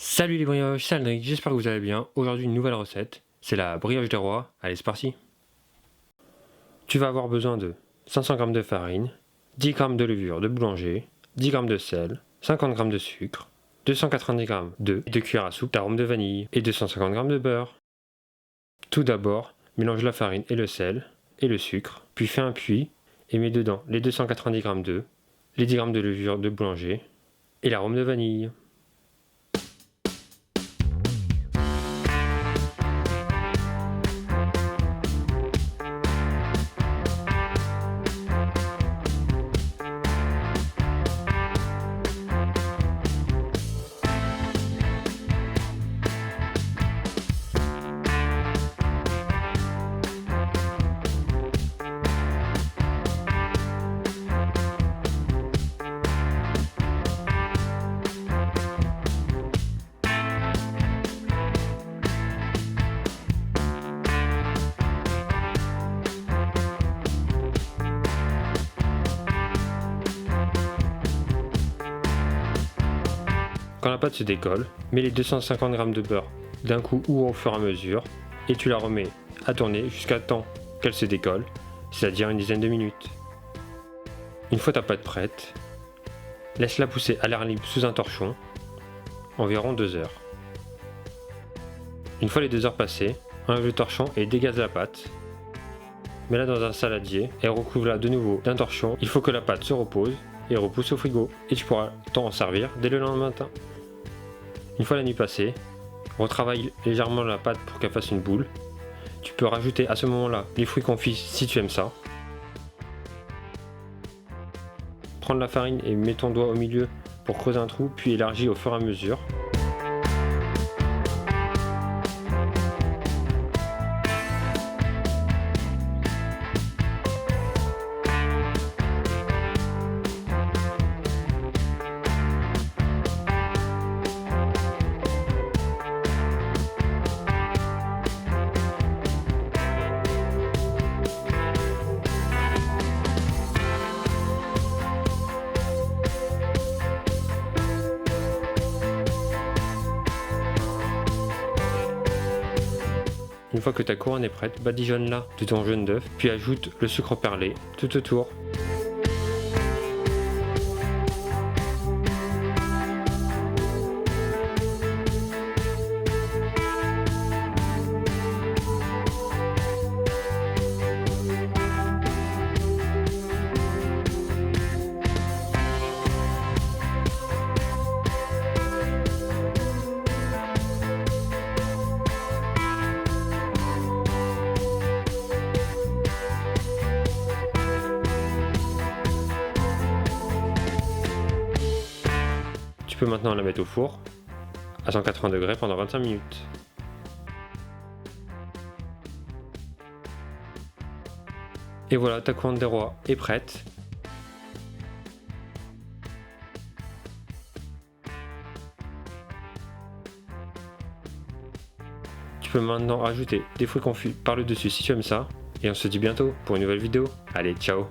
Salut les brioches, c'est Aldric, j'espère que vous allez bien. Aujourd'hui une nouvelle recette, c'est la brioche des rois. Allez c'est parti. Tu vas avoir besoin de 500 g de farine, 10 g de levure de boulanger, 10 g de sel, 50 g de sucre, 290 g d'œufs, 2 cuillères à soupe d'arôme de vanille et 250 g de beurre. Tout d'abord, mélange la farine et le sel et le sucre, puis fais un puits et mets dedans les 290 g d'œufs, les 10 g de levure de boulanger et l'arôme de vanille. Quand la pâte se décolle, mets les 250 g de beurre d'un coup ou au fur et à mesure et tu la remets à tourner jusqu'à temps qu'elle se décolle, c'est-à-dire une dizaine de minutes. Une fois ta pâte prête, laisse-la pousser à l'air libre sous un torchon, environ 2 heures. Une fois les 2 heures passées, enlève le torchon et dégaze la pâte. Mets-la dans un saladier et recouvre-la de nouveau d'un torchon. Il faut que la pâte se repose et repousse au frigo et tu pourras t'en servir dès le lendemain matin. Une fois la nuit passée, retravaille légèrement la pâte pour qu'elle fasse une boule. Tu peux rajouter à ce moment-là les fruits confits si tu aimes ça. Prends la farine et mets ton doigt au milieu pour creuser un trou puis élargis au fur et à mesure. Une fois que ta couronne est prête, badigeonne-la de ton jaune d'œuf, puis ajoute le sucre perlé tout autour. Tu peux maintenant la mettre au four à 180 degrés pendant 25 minutes. Et voilà, ta couronne des rois est prête. Tu peux maintenant ajouter des fruits confits par le dessus si tu aimes ça. Et on se dit bientôt pour une nouvelle vidéo. Allez, ciao!